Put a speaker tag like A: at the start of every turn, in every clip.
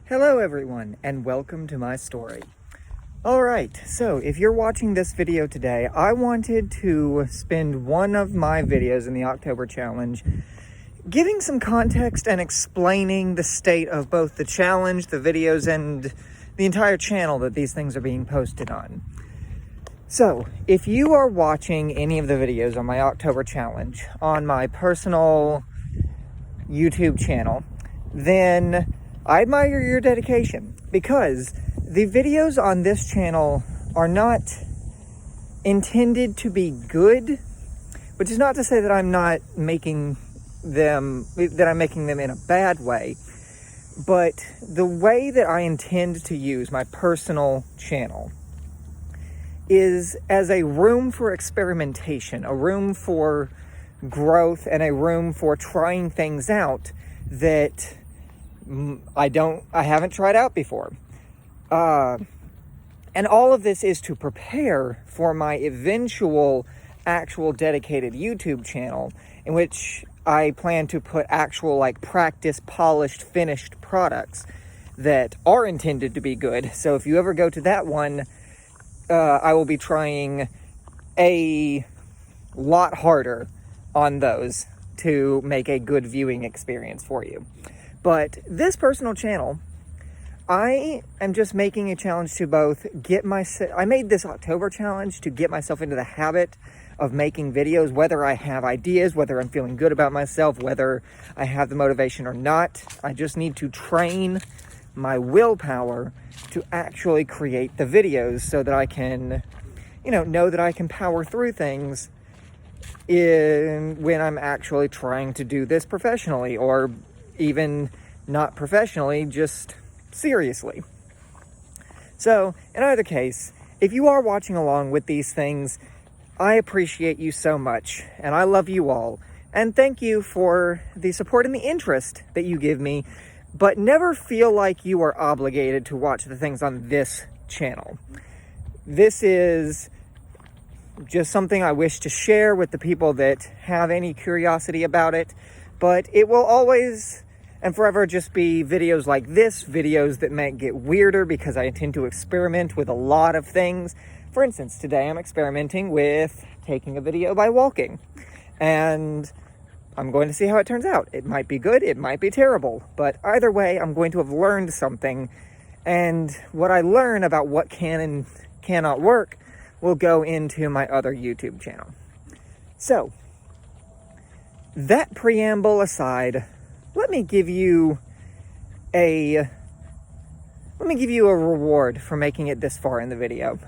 A: Hello everyone, and welcome to my story. Alright, so if you're watching this video today, I wanted to spend one of my videos in the October challenge giving some context and explaining the state of both the challenge, the videos, and the entire channel that these things are being posted on. So, if you are watching any of the videos on my October challenge on my personal YouTube channel, then I admire your dedication, because the videos on this channel are not intended to be good, which is not to say that I'm making them in a bad way, but the way that I intend to use my personal channel is as a room for experimentation, a room for growth, and a room for trying things out that I haven't tried out before. And all of this is to prepare for my eventual actual dedicated YouTube channel, in which I plan to put actual practice, polished, finished products that are intended to be good. So if you ever go to that one, I will be trying a lot harder on those to make a good viewing experience for you. But this personal channel, I am just making a challenge to both I made this October challenge to get myself into the habit of making videos, whether I have ideas, whether I'm feeling good about myself, whether I have the motivation or not. I just need to train my willpower to actually create the videos so that I can, know that I can power through things when I'm actually trying to do this professionally, or even not professionally, just seriously. So, in either case, if you are watching along with these things, I appreciate you so much, and I love you all, and thank you for the support and the interest that you give me, but never feel like you are obligated to watch the things on this channel. This is just something I wish to share with the people that have any curiosity about it, but it will always and forever just be videos like this, videos that might get weirder because I intend to experiment with a lot of things. For instance, today I'm experimenting with taking a video by walking, and I'm going to see how it turns out. It might be good, it might be terrible, but either way, I'm going to have learned something, and what I learn about what can and cannot work will go into my other YouTube channel. So, that preamble aside, let me give you a reward for making it this far in the video.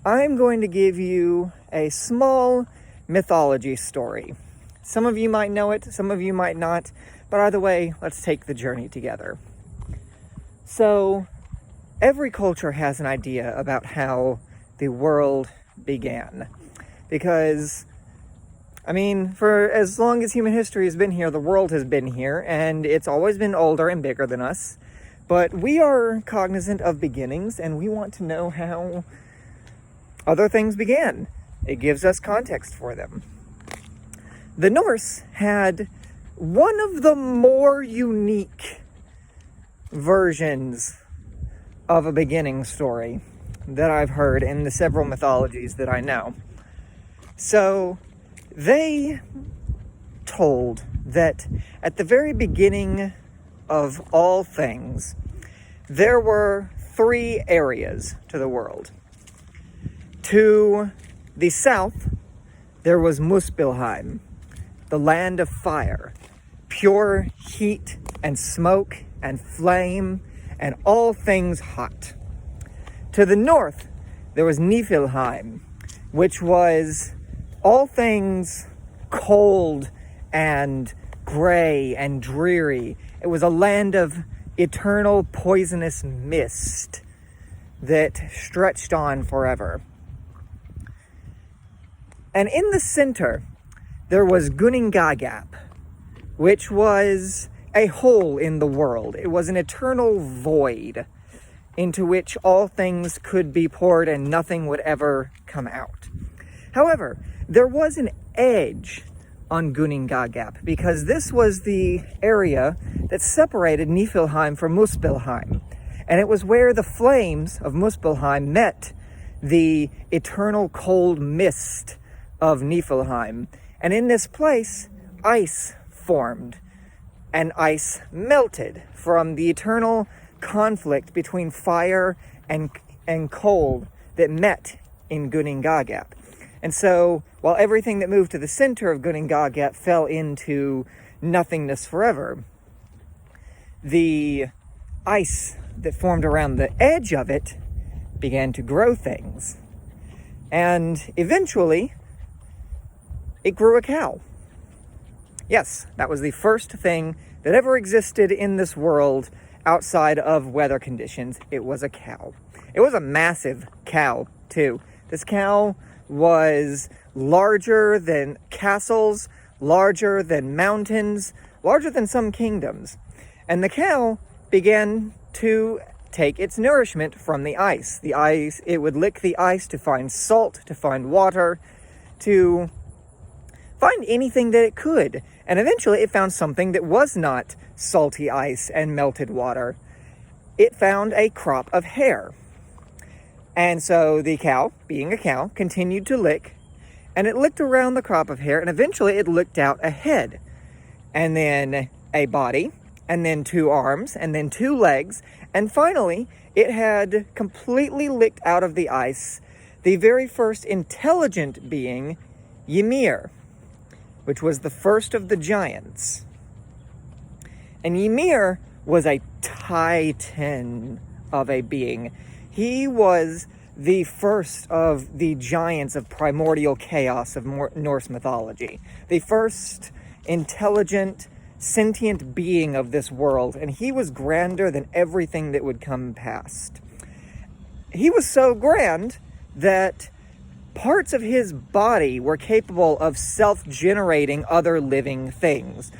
A: I'm going to give you a small mythology story. Some of you might know it, some of you might not, but either way, let's take the journey together. So, every culture has an idea about how the world began, because for as long as human history has been here, the world has been here, and it's always been older and bigger than us. But we are cognizant of beginnings, and we want to know how other things began. It gives us context for them. The Norse had one of the more unique versions of a beginning story that I've heard in the several mythologies that I know. So, they told that at the very beginning of all things, there were 3 areas to the world. To the south, there was Muspelheim, the land of fire, pure heat and smoke and flame and all things hot. To the north, there was Niflheim, which was all things cold and gray and dreary. It was a land of eternal poisonous mist that stretched on forever. And in the center, there was Guningagap, which was a hole in the world. It was an eternal void into which all things could be poured and nothing would ever come out. However, there was an edge on Guningagap, because this was the area that separated Niflheim from Muspelheim. And it was where the flames of Muspelheim met the eternal cold mist of Niflheim. And in this place, ice formed, and ice melted from the eternal conflict between fire and cold that met in Gunning-Gagap. And so, while everything that moved to the center of Gunning-Gagap fell into nothingness forever, the ice that formed around the edge of it began to grow things. And eventually, it grew a cow. Yes, that was the first thing that ever existed in this world outside of weather conditions. It was a cow. It was a massive cow, too. This cow was larger than castles, larger than mountains, larger than some kingdoms. And the cow began to take its nourishment from the ice. The ice, it would lick the ice to find salt, to find water, to find anything that it could. And eventually it found something that was not salty ice and melted water. It found a crop of hair. And so the cow, being a cow, continued to lick, and it licked around the crop of hair, and eventually it licked out a head, and then a body, and then 2 arms, and then 2 legs, and finally it had completely licked out of the ice the very first intelligent being, Ymir, which was the first of the giants. And Ymir was a titan of a being. He was the first of the giants of primordial chaos of Norse mythology. The first intelligent, sentient being of this world. And he was grander than everything that would come past. He was so grand that parts of his body were capable of self-generating other living things.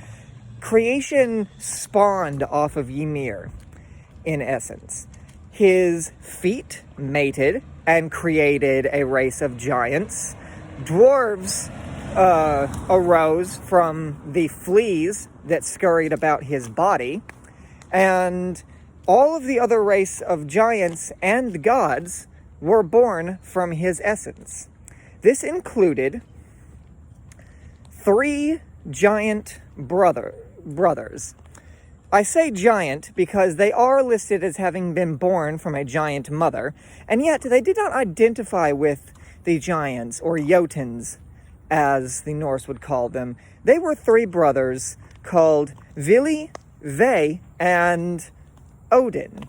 A: Creation spawned off of Ymir, in essence. His feet mated and created a race of giants. Dwarves arose from the fleas that scurried about his body. And all of the other race of giants and gods were born from his essence. This included 3 giant brothers. I say giant because they are listed as having been born from a giant mother, and yet they did not identify with the giants, or Jotuns, as the Norse would call them. They were 3 brothers called Vili, Ve, and Odin.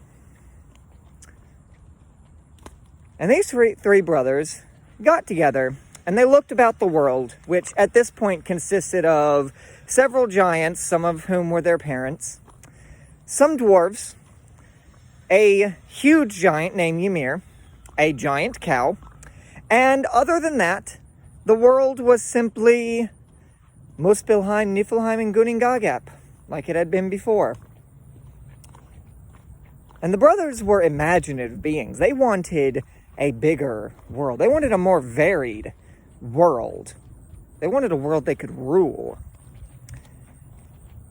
A: And these three brothers got together, and they looked about the world, which at this point consisted of several giants, some of whom were their parents, some dwarves, a huge giant named Ymir, a giant cow, and other than that, the world was simply Muspelheim, Niflheim, and Gunning-Gagap, like it had been before. And the brothers were imaginative beings. They wanted a bigger world. They wanted a more varied world. They wanted a world they could rule.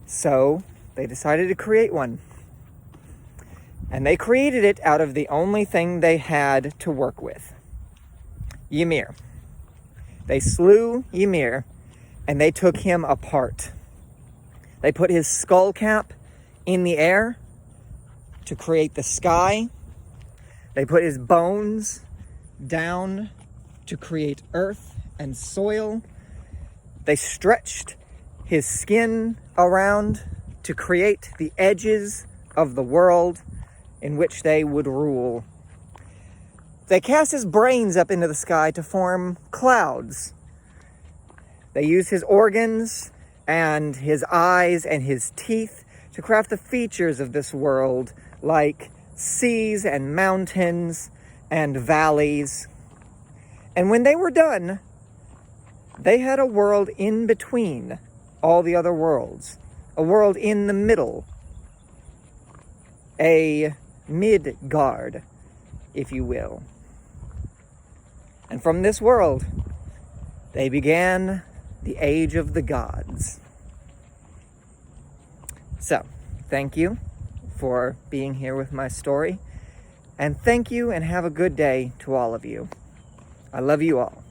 A: So they decided to create one. And they created it out of the only thing they had to work with, Ymir. They slew Ymir, and they took him apart. They put his skull cap in the air to create the sky. They put his bones down to create earth and soil. They stretched his skin around to create the edges of the world in which they would rule. They cast his brains up into the sky to form clouds. They used his organs and his eyes and his teeth to craft the features of this world, like seas and mountains and valleys. And when they were done, they had a world in between all the other worlds, a world in the middle, a Midgard, if you will. And from this world, they began the Age of the Gods. So, thank you for being here with my story. And thank you, and have a good day to all of you. I love you all.